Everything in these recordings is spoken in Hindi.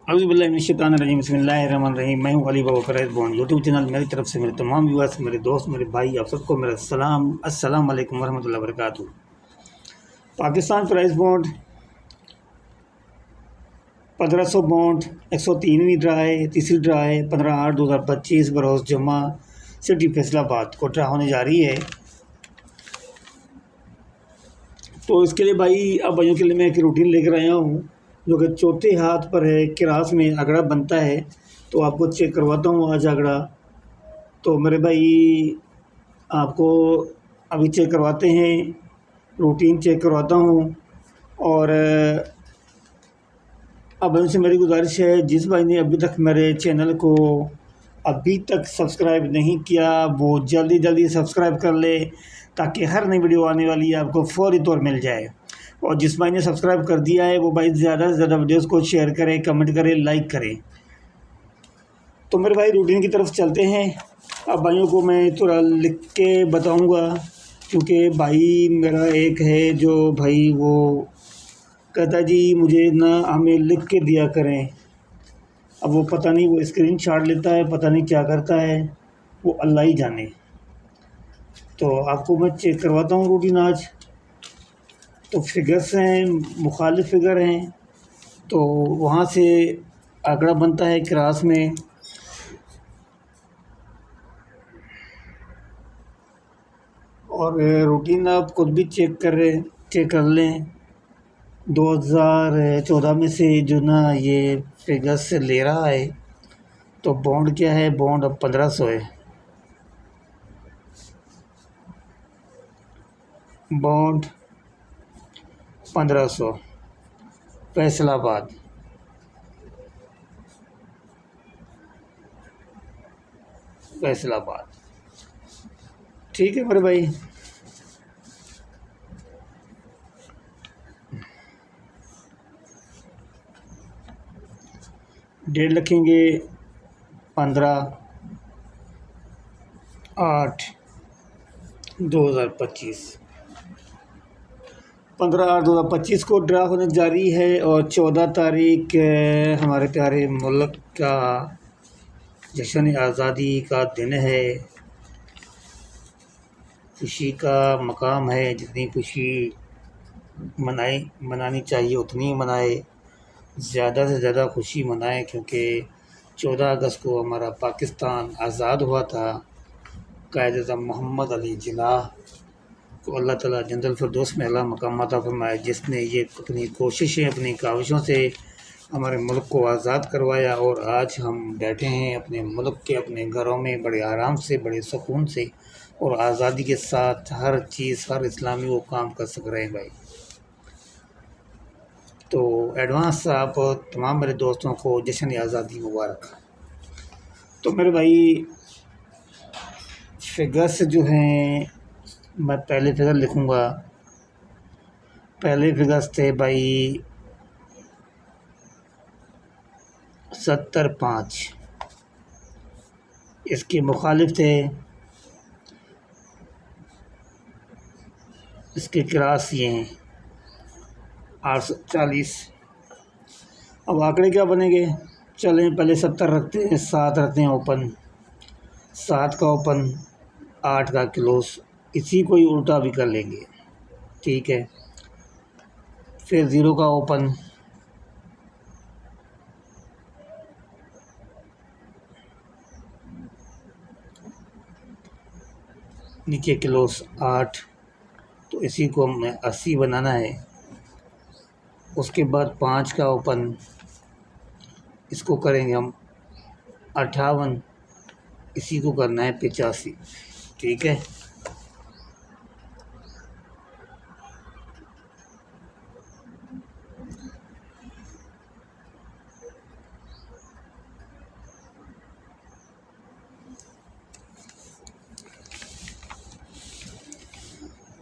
औज़ुबिल्लाहिमिनश्शैतानिर्रजीम बिस्मिल्लाहिर्रहमानिर्रहीम। मैं हूँ अली बाबा फ़रैज़ बॉन्ड यूट्यूब चैनल मेरी तरफ से मेरे तमाम व्यूअर्स, मेरे दोस्त, मेरे भाई, आप सबको मेरा सलाम, अस्सलाम वालेकुम वरहमतुल्लाहि वबरकातुहू। पाकिस्तान प्राइस बॉन्ड 1500 बॉन्ड 103वीं ड्रा है, तीसरी ड्रा है 15/8/2025 बरोज़ जुम्मा सिटी फैसलाबाद को ड्रा होने जा रही है। तो इसके लिए भाई अब भाइयों के लिए मैं एक रूटीन लेकर आया हूँ जो कि चौथे हाथ पर है, क्रास में अगड़ा बनता है। तो आपको चेक करवाता हूँ आज अगड़ा। तो मेरे भाई आपको अभी चेक करवाते हैं, रूटीन चेक करवाता हूँ। और अब उनसे मेरी गुजारिश है, जिस भाई ने अभी तक मेरे चैनल को अभी तक सब्सक्राइब नहीं किया वो जल्दी जल्दी सब्सक्राइब कर ले, ताकि हर नई वीडियो आने वाली है आपको फ़ौरी तौर मिल जाए। और जिस भाई ने सब्सक्राइब कर दिया है वो भाई ज़्यादा से ज़्यादा वीडियोस को शेयर करें, कमेंट करें, लाइक करें। तो मेरे भाई रूटीन की तरफ चलते हैं। अब भाइयों को मैं थोड़ा लिख के बताऊंगा, क्योंकि भाई मेरा एक है जो भाई वो कहता जी मुझे ना हमें लिख के दिया करें। अब वो पता नहीं वो स्क्रीनशॉट लेता है, पता नहीं क्या करता है, वो अल्लाह ही जाने। तो आपको मैं चेक करवाता हूँ रूटीन आज। तो फिगर्स हैं, मुखालिफ फिगर हैं, तो वहाँ से आंकड़ा बनता है क्रास में। और रूटीन आप खुद भी चेक कर लें। 2014 में से जो ना ये फिगर्स ले रहा है। तो बॉन्ड क्या है, बॉन्ड अब 1500 है। बॉन्ड 1500 फैसलाबाद। फैसलाबाद ठीक है मेरे भाई। डेट लिखेंगे 15/8/2025। 15/8/2025 को ड्रा होने जारी है। और 14 तारीख हमारे प्यारे मुल्क का जश्न आज़ादी का दिन है। खुशी का मकाम है, जितनी खुशी मनानी चाहिए उतनी ही मनाए, ज़्यादा से ज़्यादा खुशी मनाएं, क्योंकि 14 अगस्त को हमारा पाकिस्तान आज़ाद हुआ था। कायद-ए-आज़म मोहम्मद अली जिन्नाह को अल्लाह ताला जन्नतुल फिरदौस में अला मकाम अता फरमाए, जिसने ये अपनी कोशिशें, अपनी काविशों से हमारे मुल्क को आज़ाद करवाया। और आज हम बैठे हैं अपने मुल्क के अपने घरों में बड़े आराम से, बड़े सुकून से, और आज़ादी के साथ हर चीज़, हर इस्लामी वो काम कर सक रहे हैं भाई। तो एडवांस आप तमाम मेरे दोस्तों को जश्न आज़ादी मुबारक। तो मेरे भाई फिगर्स जो हैं, मैं पहले फिगर लिखूँगा। पहले फिगर्स थे भाई 70/5। इसके मुखालिफ थे, इसके क्रास ये हैं 840। अब आंकड़े क्या बनेंगे, चलें पहले 70 रखते हैं, 7 रखते हैं ओपन, 7 का ओपन, 8 का क्लोज, इसी को ही उल्टा भी कर लेंगे, ठीक है। फिर 0 का ओपन, नीचे क्लोज 8, तो इसी को हमें 80 बनाना है। उसके बाद 5 का ओपन, इसको करेंगे हम 58, इसी को करना है 85, ठीक है।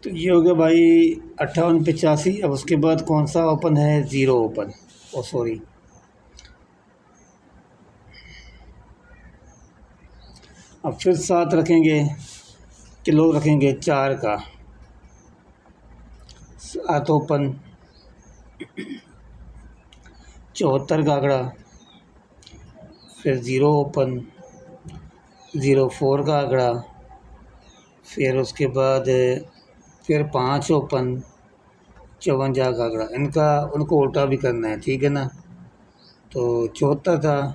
तो ये हो गया भाई 58 85। अब उसके बाद कौन सा ओपन है, 0 ओपन, ओ सॉरी, अब फिर 7 रखेंगे, किलो रखेंगे 4 का, 7 ओपन, 74 का आंकड़ा, फिर 0 ओपन, 04 का आंकड़ा, फिर उसके बाद फिर 5 ओपन, 54 का आंकड़ा। उनको उल्टा भी करना है, ठीक है ना। तो 74 था,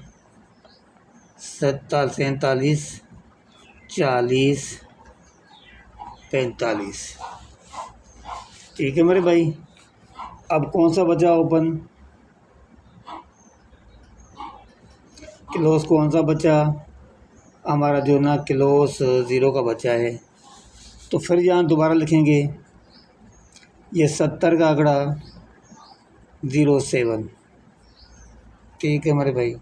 47, 40, 45। ठीक है मेरे भाई। अब कौन सा बचा ओपन, क्लोज कौन सा बचा, हमारा जो ना क्लोज 0 का बचा है। तो फिर यहाँ दोबारा लिखेंगे ये 70 का आंकड़ा, 07। ठीक है मेरे भाई,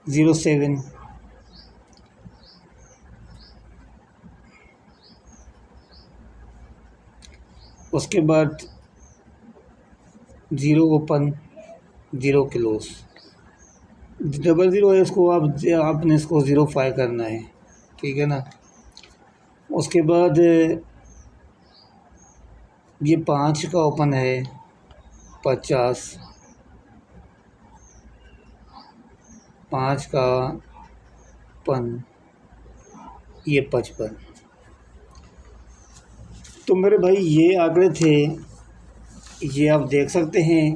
07। उसके बाद 0 ओपन, 0 क्लोज, 00 है, इसको आपने इसको 05 करना है, ठीक है ना। उसके बाद ये 5 का ओपन है, 50, 5 का ओपन, ये 55। तो मेरे भाई ये आंकड़े थे, ये आप देख सकते हैं।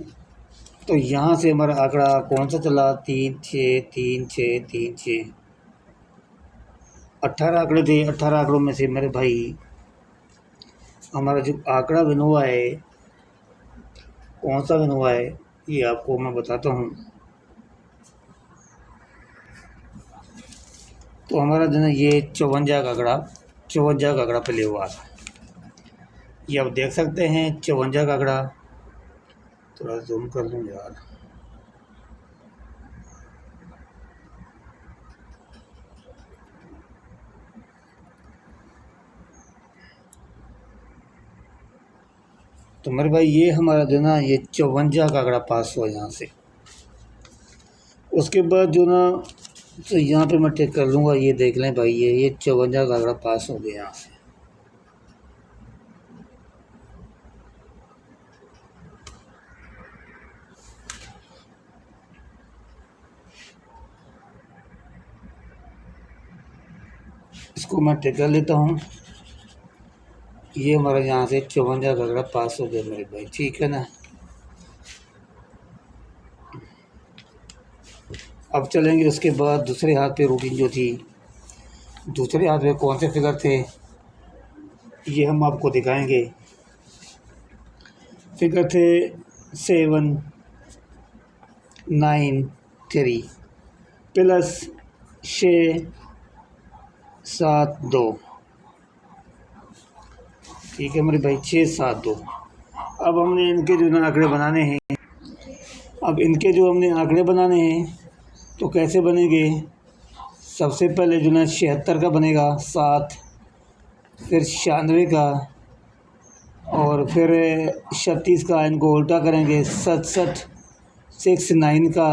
तो यहाँ से हमारा आंकड़ा कौन सा चला, 3 6 3 6 3 6, 18 आंकड़े थे। 18 आंकड़ों में से मेरे भाई हमारा जो आंकड़ा विन हुआ है, कौन सा विन हुआ है ये आपको मैं बताता हूँ। तो हमारा जो है ये 54 का आंकड़ा, 54 का आंकड़ा पहले हुआ था। ये आप देख सकते हैं 54 का आंकड़ा। थोड़ा जूम कर लूँ यार। तो मेरे भाई ये हमारा जो ना ये 54 का आंकड़ा पास हुआ यहाँ से। उसके बाद जो ना तो यहाँ पे मैं टिक कर लूँगा, ये देख लें भाई, ये 54 का आंकड़ा पास हो गया यहाँ से। इसको मैं टिक कर लेता हूँ। ये हमारा यहाँ से 54 का आंकड़ा पास हो गया मेरे भाई, ठीक है ना। अब चलेंगे उसके बाद दूसरे हाथ पे रूटीन जो थी। दूसरे हाथ पे कौन से फिगर थे ये हम आपको दिखाएंगे। फिगर थे 7 9 3 प्लस 6 7 2। ठीक है मेरे भाई, 6 7 2। अब हमने इनके जो ना आंकड़े बनाने हैं। अब इनके जो हमने आंकड़े बनाने हैं तो कैसे बनेंगे। सबसे पहले जो ना 76 का बनेगा 7, फिर 96 का, और फिर 36 का। इनको उल्टा करेंगे 67 69 का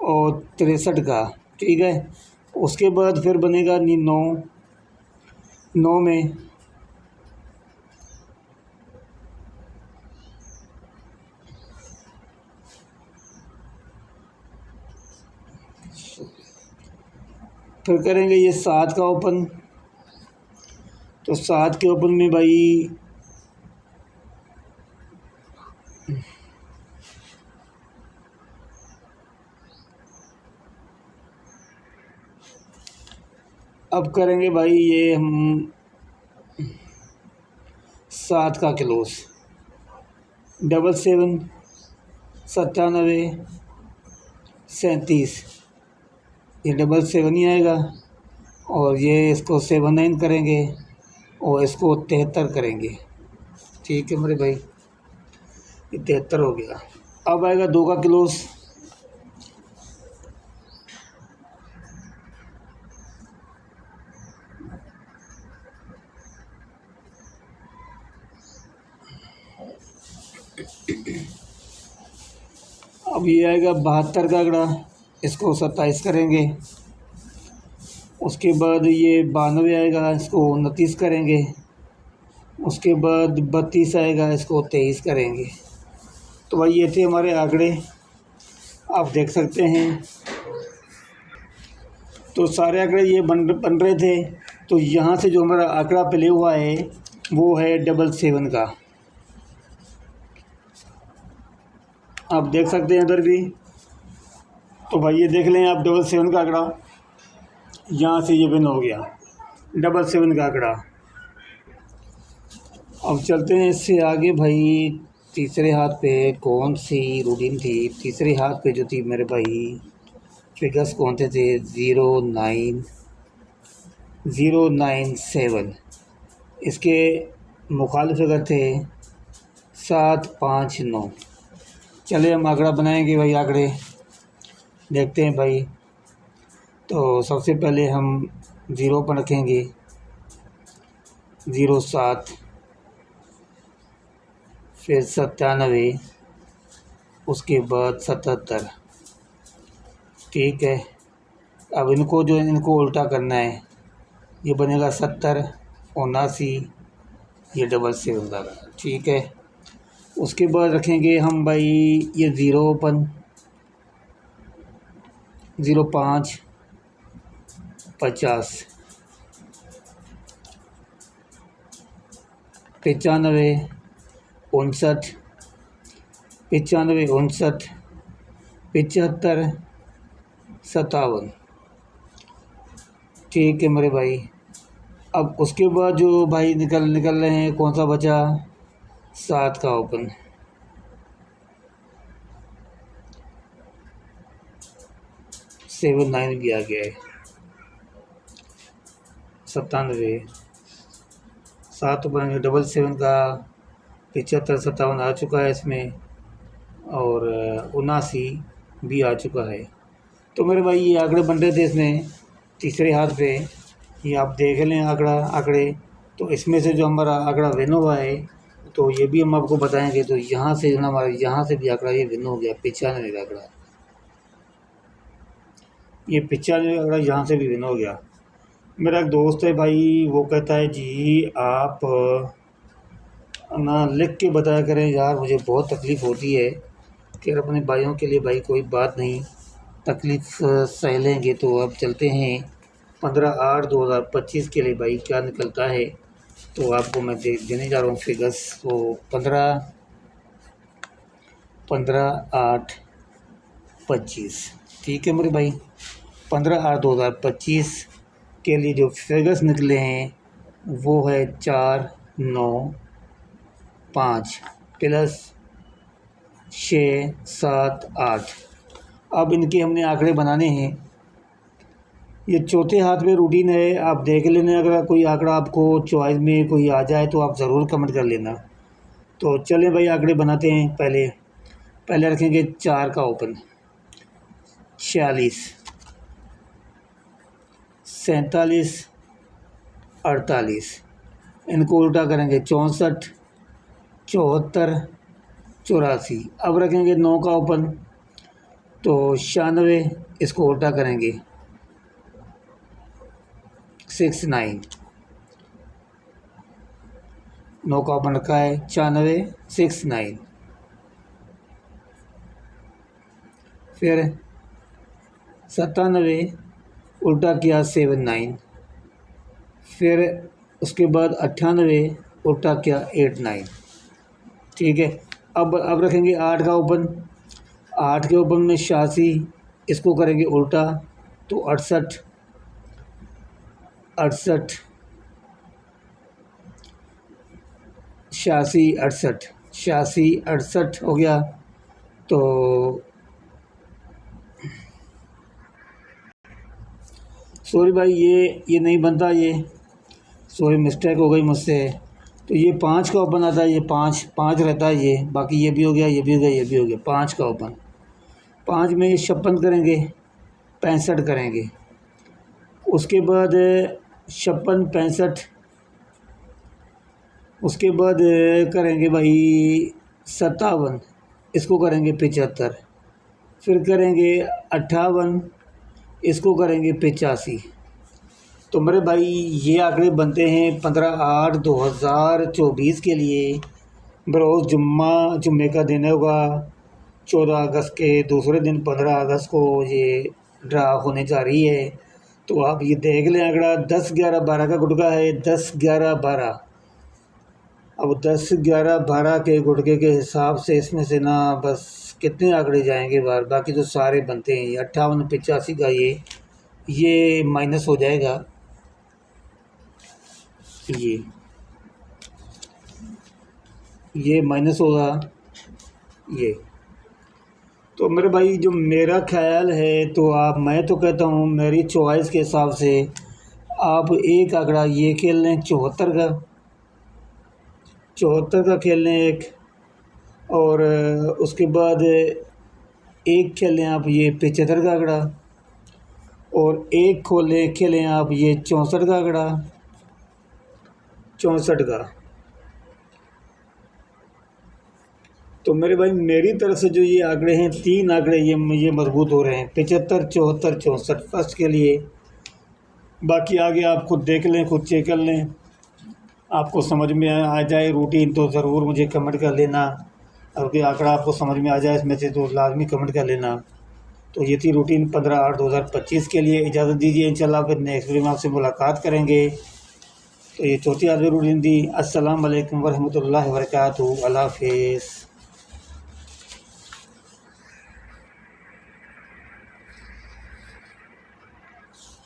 और 63 का, ठीक है। उसके बाद फिर बनेगा 9 9 में फिर करेंगे ये 7 का ओपन। तो 7 के ओपन में भाई अब करेंगे भाई ये हम 7 का क्लोज, 77 97 37। ये 77 ही आएगा, और ये इसको 79 करेंगे और इसको 73 करेंगे। ठीक है मेरे भाई, ये 73 हो गया। अब आएगा 2 का क्लोज। अब ये आएगा 72 का आंकड़ा, इसको 27 करेंगे। उसके बाद ये 92 आएगा, इसको 29 करेंगे। उसके बाद 32 आएगा, इसको 23 करेंगे। तो भाई ये थे हमारे आंकड़े, आप देख सकते हैं। तो सारे आंकड़े ये बन रहे थे। तो यहाँ से जो हमारा आंकड़ा प्ले हुआ है वो है 777 का, आप देख सकते हैं इधर भी। तो भाई ये देख लें आप 777 का आंकड़ा, यहाँ से ये विन हो गया 777 का आंकड़ा। अब चलते हैं इससे आगे भाई। तीसरे हाथ पे कौन सी रूटीन थी? तीसरे हाथ पे जो थी मेरे भाई फिगर्स कौन थे 09097। इसके मुखालिफ फिगर थे 759। चले हम आंकड़ा बनाएंगे भाई, आंकड़े देखते हैं भाई। तो सबसे पहले हम 0 पर रखेंगे 07, फिर 97, उसके बाद 77। ठीक है, अब इनको उल्टा करना है। ये बनेगा 70, 79, ये 777 का। ठीक है, उसके बाद रखेंगे हम भाई ये 0 ओपन 05, 50, 95, 59, 95, 59, 75, 57। ठीक है मेरे भाई। अब उसके बाद जो भाई निकल रहे हैं, कौन सा बचा? 7 का ओपन, 79 भी आ गया है, 97, 7 ओपन 777 का, 75, 57 आ चुका है इसमें, और 79 भी आ चुका है। तो मेरे भाई ये आंकड़े बन रहे थे इसमें तीसरे हाथ पे, ये आप देख लें आंकड़े। तो इसमें से जो हमारा आंकड़ा विन हुआ है तो ये भी हम आपको बताएंगे। तो यहाँ से ना हमारा यहाँ से भी आंकड़ा ये विन हो गया 95 का आंकड़ा, ये 95 आंकड़ा यहाँ से भी विन हो गया। मेरा एक दोस्त है भाई, वो कहता है जी आप ना लिख के बताया करें यार, मुझे बहुत तकलीफ़ होती है कि अपने भाइयों के लिए भाई कोई बात नहीं, तकलीफ़ सह लेंगे। तो अब चलते हैं 15/8/2025 के लिए भाई क्या निकलता है। तो आपको मैं देने जा रहा हूँ फिगर्स। तो 15/8/25। ठीक है मेरे भाई, 15/8/2025 के लिए जो फिगर्स निकले हैं वो है 4, 9, 5 प्लस 6, 7, 8। अब इनके हमने आंकड़े बनाने हैं। ये चौथे हाथ में रूटीन है, आप देख लेना। अगर कोई आंकड़ा आपको चॉइस में कोई आ जाए तो आप ज़रूर कमेंट कर लेना। तो चलें भाई आंकड़े बनाते हैं। पहले रखेंगे 4 का ओपन, 46, 47, 48। इनको उल्टा करेंगे 64, 74, 84। अब रखेंगे 9 का ओपन, तो 96, इसको उल्टा करेंगे 69। 9 का ओपन रखा है 96, 69। फिर 97 उल्टा किया 79। फिर उसके बाद 98 उल्टा किया 89। ठीक है, अब रखेंगे 8 का ओपन। 8 के ओपन में 86, इसको करेंगे उल्टा तो 68, 68, 86, 68, 86, 68 हो गया। तो सॉरी भाई ये नहीं बनता, ये सॉरी मिस्टेक हो गई मुझसे। तो ये 5 का ओपन आता है, ये 5 रहता है ये, बाकी ये भी हो गया, ये भी हो गया, ये भी हो गया। 5 का ओपन, 5 में 56 करेंगे, 65 करेंगे। उसके बाद 56, 65, उसके बाद करेंगे भाई 57, इसको करेंगे 75। फिर करेंगे 58, इसको करेंगे 85। तो मेरे भाई ये आंकड़े बनते हैं 15/8/2024 के लिए। बरोज़ जुम्मे का दिन होगा 14 अगस्त के दूसरे दिन 15 अगस्त को ये ड्रा होने जा रही है। तो आप ये देख लें आंकड़ा 10 11 12 का गुटका है, 10 11 12। अब 10 11 12 के गुटके के हिसाब से इसमें से ना बस कितने आंकड़े जाएंगे बाहर, बाकी तो सारे बनते हैं। 58 85 का ये माइनस हो जाएगा। ये माइनस होगा ये। तो मेरे भाई जो मेरा ख्याल है, तो मैं तो कहता हूँ मेरी चॉइस के हिसाब से आप एक आंकड़ा ये खेल लें 74 का खेल लें एक, और उसके बाद एक खेल लें आप ये 75 का आंकड़ा, और एक खेलें आप ये 64 का आंकड़ा, 64 का। तो मेरे भाई मेरी तरफ से जो ये आंकड़े हैं, 3 आंकड़े ये मजबूत हो रहे हैं, 75 74 64 फर्स्ट के लिए। बाकी आगे आप खुद देख लें, खुद चेक कर लें, आपको समझ में आ जाए रूटीन तो ज़रूर मुझे कमेंट कर लेना। और कोई आंकड़ा आपको समझ में आ जाए इसमें से तो लाजमी कमेंट कर लेना। तो ये थी रूटीन 15/8/2025 के लिए। इजाज़त दीजिए, इंशाल्लाह फिर नेक्स्ट वीडियो में आपसे मुलाकात करेंगे। तो ये चौथी आखिरी रूटीन थी। अस्सलाम वालेकुम वरहमतुल्लाहि वबरकातुहू। अल्लाह हाफ़िज़।